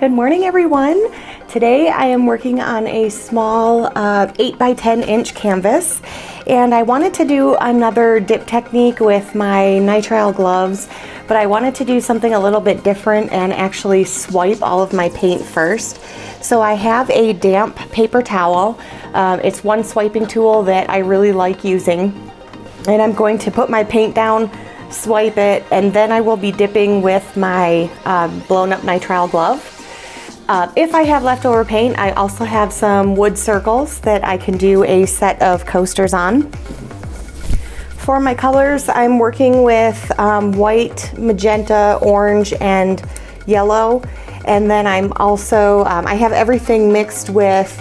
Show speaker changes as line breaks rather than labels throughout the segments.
Good morning, everyone. Today I am working on a small 8 by 10 inch canvas, and I wanted to do another dip technique with my nitrile gloves, but I wanted to do something a little bit different and actually swipe all of my paint first. So I have a damp paper towel. It's one swiping tool that I really like using, and I'm going to put my paint down, swipe it, and then I will be dipping with my blown up nitrile glove. If I have leftover paint, I also have some wood circles that I can do a set of coasters on. For my colors, I'm working with white, magenta, orange, and yellow. And then I'm also, I have everything mixed with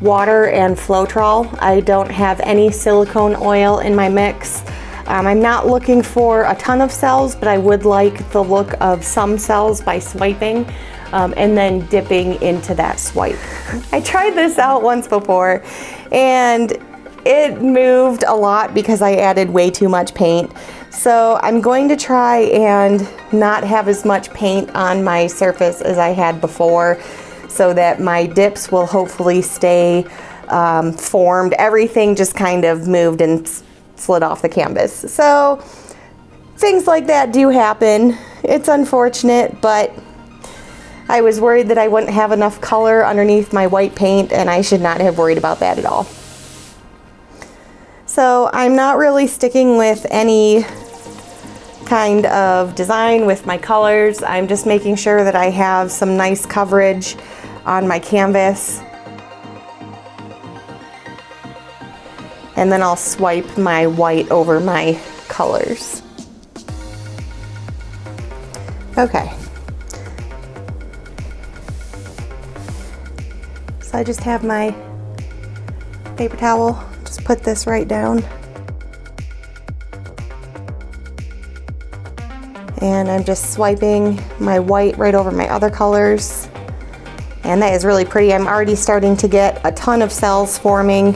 water and Floetrol. I don't have any silicone oil in my mix. I'm not looking for a ton of cells, but I would like the look of some cells by swiping. And then dipping into that swipe. I tried this out once before and it moved a lot because I added way too much paint. So I'm going to try and not have as much paint on my surface as I had before so that my dips will hopefully stay formed. Everything just kind of moved and slid off the canvas. So things like that do happen. It's unfortunate, but I was worried that I wouldn't have enough color underneath my white paint, and I should not have worried about that at all. So I'm not really sticking with any kind of design with my colors. I'm just making sure that I have some nice coverage on my canvas. And then I'll swipe my white over my colors. Okay. So I just have my paper towel, just put this right down. And I'm just swiping my white right over my other colors. And that is really pretty. I'm already starting to get a ton of cells forming.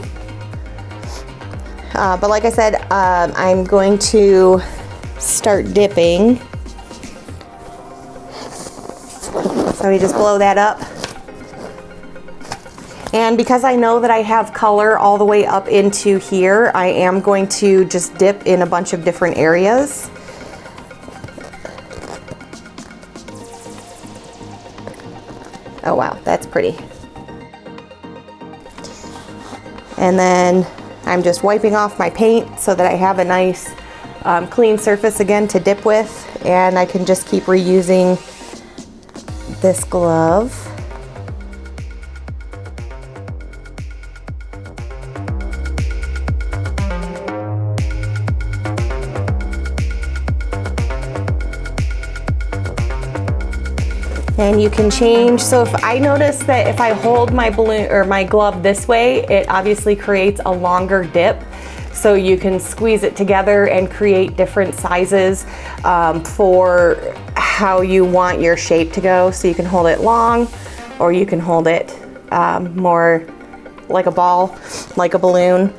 But like I said, I'm going to start dipping. So we just blow that up. And because I know that I have color all the way up into here, I am going to just dip in a bunch of different areas. Oh wow, that's pretty. And then I'm just wiping off my paint so that I have a nice clean surface again to dip with, and I can just keep reusing this glove. And you can change, so if I notice that if I hold my balloon or my glove this way, it obviously creates a longer dip. So you can squeeze it together and create different sizes for how you want your shape to go. So you can hold it long, or you can hold it more like a ball, like a balloon.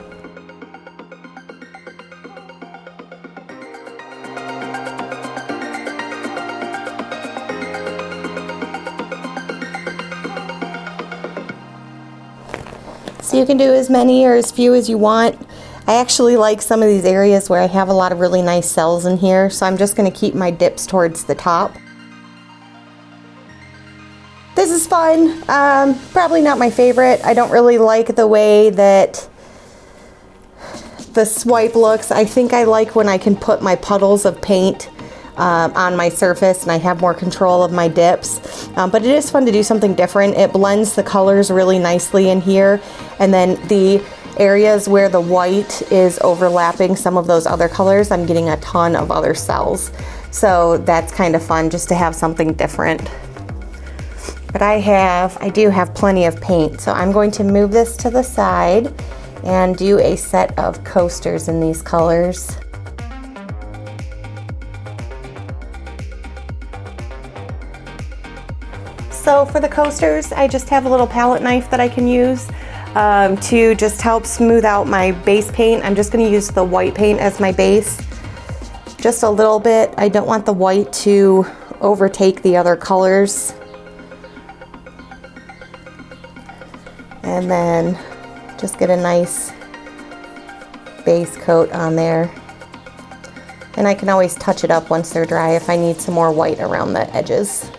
So you can do as many or as few as you want. I actually like some of these areas where I have a lot of really nice cells in here, so I'm just going to keep my dips towards the top. This is fun. Probably not my favorite. I don't really like the way that the swipe looks. I think I like when I can put my puddles of paint on my surface and I have more control of my dips, but it is fun to do something different. It blends the colors really nicely in here, and then the areas where the white is overlapping some of those other colors, I'm getting a ton of other cells, so that's kind of fun just to have something different. But I do have plenty of paint, so I'm going to move this to the side and do a set of coasters in these colors. So for the coasters, I just have a little palette knife that I can use to just help smooth out my base paint. I'm just going to use the white paint as my base, just a little bit. I don't want the white to overtake the other colors. And then just get a nice base coat on there. And I can always touch it up once they're dry if I need some more white around the edges.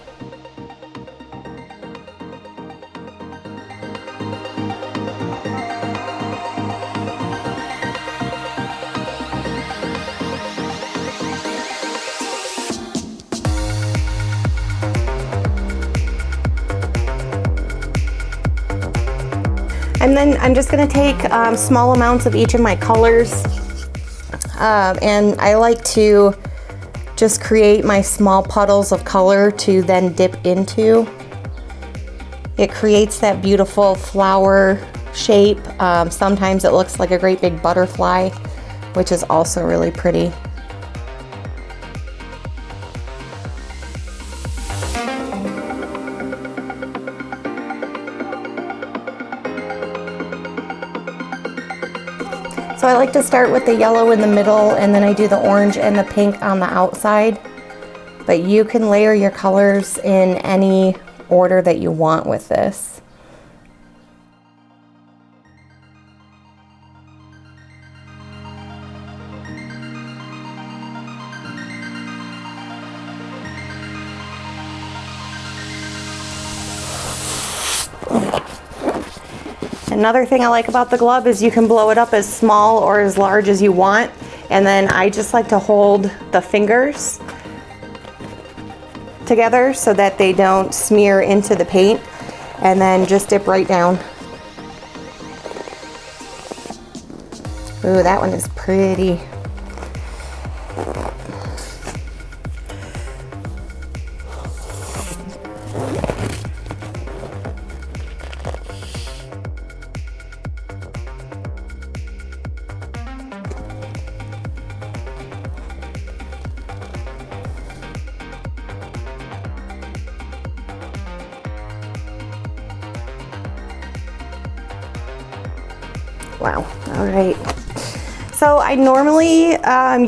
And then I'm just gonna take small amounts of each of my colors. And I like to just create my small puddles of color to then dip into. It creates that beautiful flower shape. Sometimes it looks like a great big butterfly, which is also really pretty. So I like to start with the yellow in the middle, and then I do the orange and the pink on the outside. But you can layer your colors in any order that you want with this. Another thing I like about the glove is you can blow it up as small or as large as you want. And then I just like to hold the fingers together so that they don't smear into the paint, and then just dip right down. Ooh, that one is pretty. Wow, all right. So I normally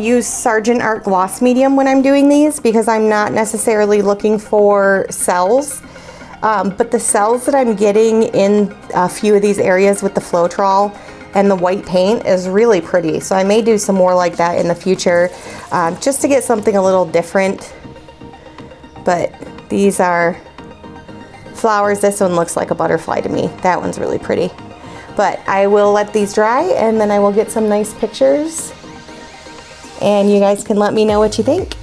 use Sargent Art Gloss Medium when I'm doing these because I'm not necessarily looking for cells. But the cells that I'm getting in a few of these areas with the Floetrol and the white paint is really pretty. So I may do some more like that in the future, just to get something a little different. But these are flowers. This one looks like a butterfly to me. That one's really pretty. But I will let these dry, and then I will get some nice pictures, and you guys can let me know what you think.